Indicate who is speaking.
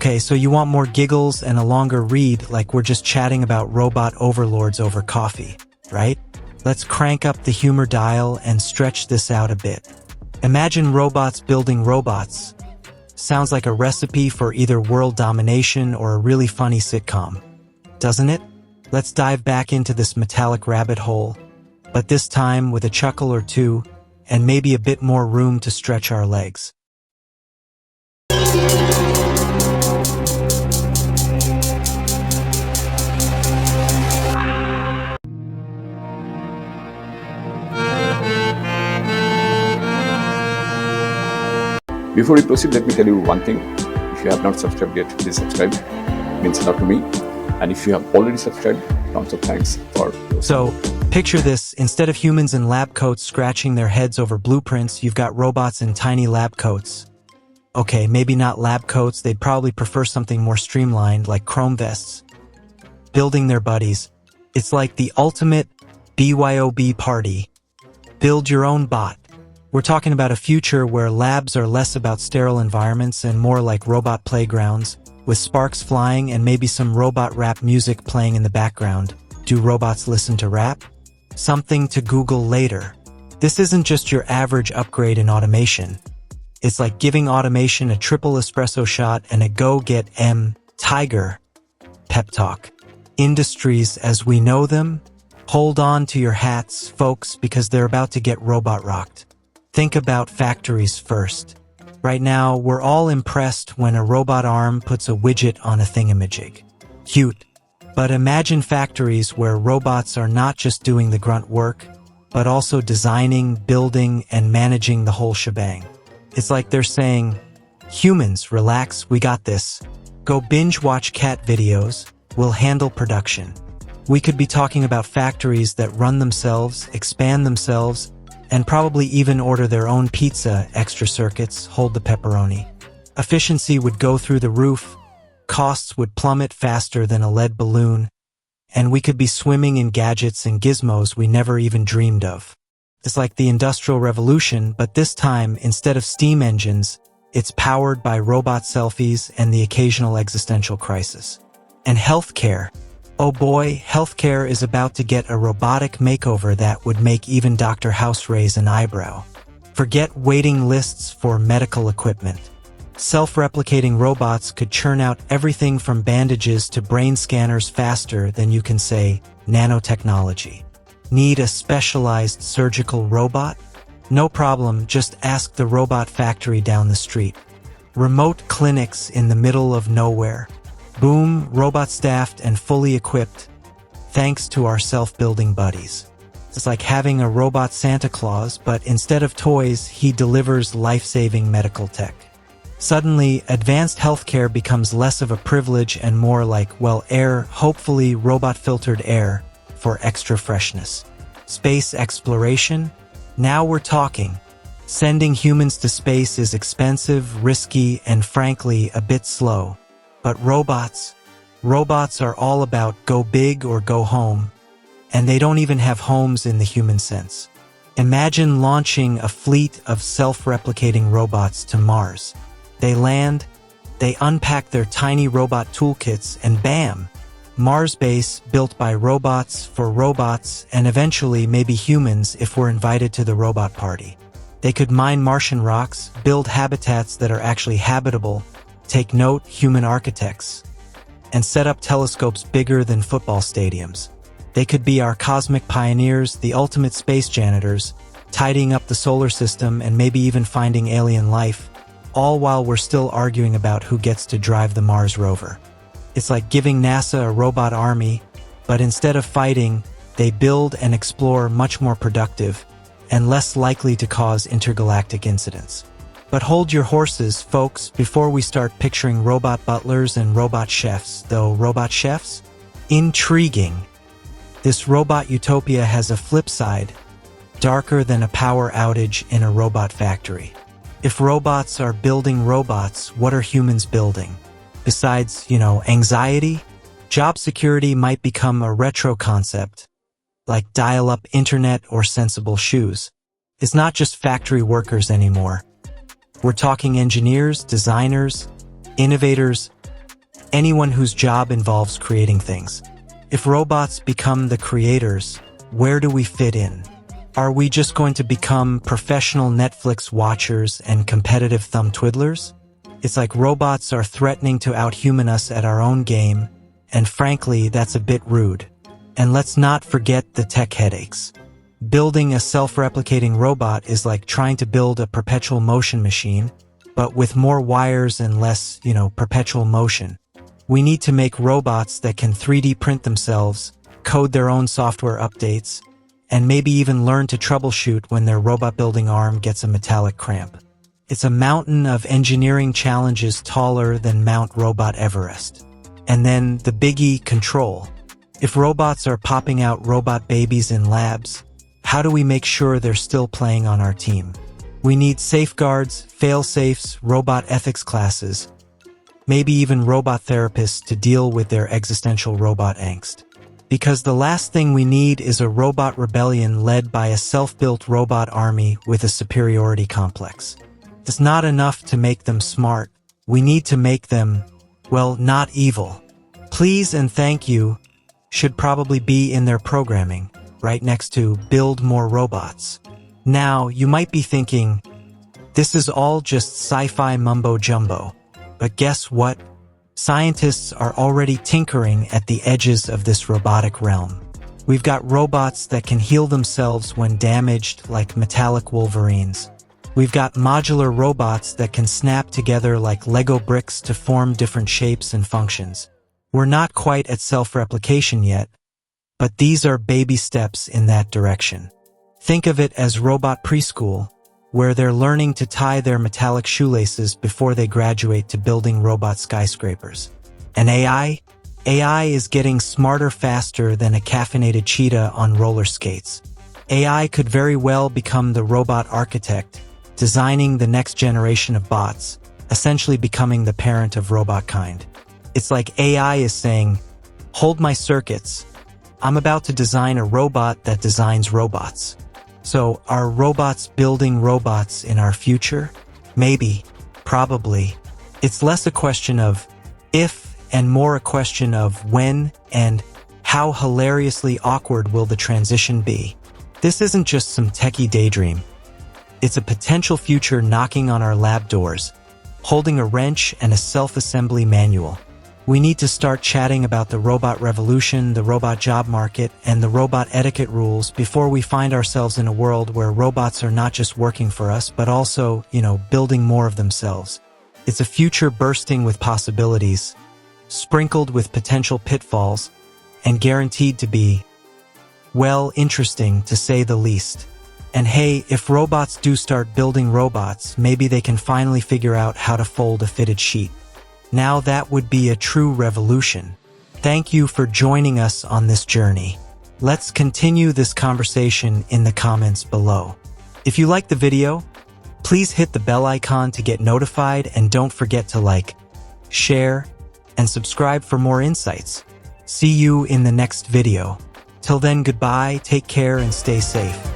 Speaker 1: Okay, so you want more giggles and a longer read like we're just chatting about robot overlords over coffee, right? Let's crank up the humor dial and stretch this out a bit. Imagine robots building robots. Sounds like a recipe for either world domination or a really funny sitcom, doesn't it? Let's dive back into this metallic rabbit hole, but this time with a chuckle or two and maybe a bit more room to stretch our legs.
Speaker 2: Before we proceed, let me tell you one thing. If you have not subscribed yet, please subscribe. It means a lot to me. And if you have already subscribed, tons of thanks for those.
Speaker 1: So, picture this. Instead of humans in lab coats scratching their heads over blueprints, you've got robots in tiny lab coats. Okay, maybe not lab coats. They'd probably prefer something more streamlined, like chrome vests. Building their buddies. It's like the ultimate BYOB party. Build your own bot. We're talking about a future where labs are less about sterile environments and more like robot playgrounds, with sparks flying and maybe some robot rap music playing in the background. Do robots listen to rap? Something to Google later. This isn't just your average upgrade in automation. It's like giving automation a triple espresso shot and a go-get-em tiger pep talk. Industries as we know them? Hold on to your hats, folks, because they're about to get robot rocked. Think about factories first. Right now, we're all impressed when a robot arm puts a widget on a thingamajig. Cute. But imagine factories where robots are not just doing the grunt work, but also designing, building, and managing the whole shebang. It's like they're saying, humans, relax, we got this. Go binge watch cat videos, we'll handle production. We could be talking about factories that run themselves, expand themselves, and probably even order their own pizza, extra circuits, hold the pepperoni. Efficiency would go through the roof, costs would plummet faster than a lead balloon, and we could be swimming in gadgets and gizmos we never even dreamed of. It's like the Industrial Revolution, but this time, instead of steam engines, it's powered by robot selfies and the occasional existential crisis. And healthcare. Oh boy, healthcare is about to get a robotic makeover that would make even Dr. House raise an eyebrow. Forget waiting lists for medical equipment. Self-replicating robots could churn out everything from bandages to brain scanners faster than you can say nanotechnology. Need a specialized surgical robot? No problem, just ask the robot factory down the street. Remote clinics in the middle of nowhere. Boom, robot staffed and fully equipped, thanks to our self-building buddies. It's like having a robot Santa Claus, but instead of toys, he delivers life-saving medical tech. Suddenly, advanced healthcare becomes less of a privilege and more like, well, air, hopefully robot-filtered air, for extra freshness. Space exploration? Now we're talking. Sending humans to space is expensive, risky, and frankly, a bit slow. But robots are all about go big or go home, and they don't even have homes in the human sense. Imagine launching a fleet of self-replicating robots to Mars. They land, they unpack their tiny robot toolkits, and bam! Mars base built by robots for robots and eventually maybe humans if we're invited to the robot party. They could mine Martian rocks, build habitats that are actually habitable, take note, human architects, and set up telescopes bigger than football stadiums. They could be our cosmic pioneers, the ultimate space janitors, tidying up the solar system and maybe even finding alien life, all while we're still arguing about who gets to drive the Mars rover. It's like giving NASA a robot army, but instead of fighting, they build and explore much more productive and less likely to cause intergalactic incidents. But hold your horses, folks, before we start picturing robot butlers and robot chefs, though robot chefs? Intriguing. This robot utopia has a flip side, darker than a power outage in a robot factory. If robots are building robots, what are humans building? Besides, anxiety, job security might become a retro concept, like dial-up internet or sensible shoes. It's not just factory workers anymore. We're talking engineers, designers, innovators, anyone whose job involves creating things. If robots become the creators, where do we fit in? Are we just going to become professional Netflix watchers and competitive thumb twiddlers? It's like robots are threatening to outhuman us at our own game, and frankly, that's a bit rude. And let's not forget the tech headaches. Building a self-replicating robot is like trying to build a perpetual motion machine, but with more wires and less, perpetual motion. We need to make robots that can 3D print themselves, code their own software updates, and maybe even learn to troubleshoot when their robot-building arm gets a metallic cramp. It's a mountain of engineering challenges taller than Mount Robot Everest. And then the biggie, control. If robots are popping out robot babies in labs, how do we make sure they're still playing on our team? We need safeguards, fail-safes, robot ethics classes, maybe even robot therapists to deal with their existential robot angst. Because the last thing we need is a robot rebellion led by a self-built robot army with a superiority complex. It's not enough to make them smart. We need to make them, well, not evil. Please and thank you should probably be in their programming, right next to build more robots. Now, you might be thinking, this is all just sci-fi mumbo-jumbo. But guess what? Scientists are already tinkering at the edges of this robotic realm. We've got robots that can heal themselves when damaged, like metallic wolverines. We've got modular robots that can snap together like Lego bricks to form different shapes and functions. We're not quite at self-replication yet, but these are baby steps in that direction. Think of it as robot preschool, where they're learning to tie their metallic shoelaces before they graduate to building robot skyscrapers. And AI? AI is getting smarter faster than a caffeinated cheetah on roller skates. AI could very well become the robot architect, designing the next generation of bots, essentially becoming the parent of robot kind. It's like AI is saying, hold my circuits. I'm about to design a robot that designs robots. So, are robots building robots in our future? Maybe. Probably. It's less a question of if and more a question of when and how hilariously awkward will the transition be. This isn't just some techie daydream. It's a potential future knocking on our lab doors, holding a wrench and a self-assembly manual. We need to start chatting about the robot revolution, the robot job market, and the robot etiquette rules before we find ourselves in a world where robots are not just working for us, but also, building more of themselves. It's a future bursting with possibilities, sprinkled with potential pitfalls, and guaranteed to be, well, interesting to say the least. And hey, if robots do start building robots, maybe they can finally figure out how to fold a fitted sheet. Now that would be a true revolution. Thank you for joining us on this journey. Let's continue this conversation in the comments below. If you liked the video, please hit the bell icon to get notified and don't forget to like, share, and subscribe for more insights. See you in the next video. Till then, goodbye, take care, and stay safe.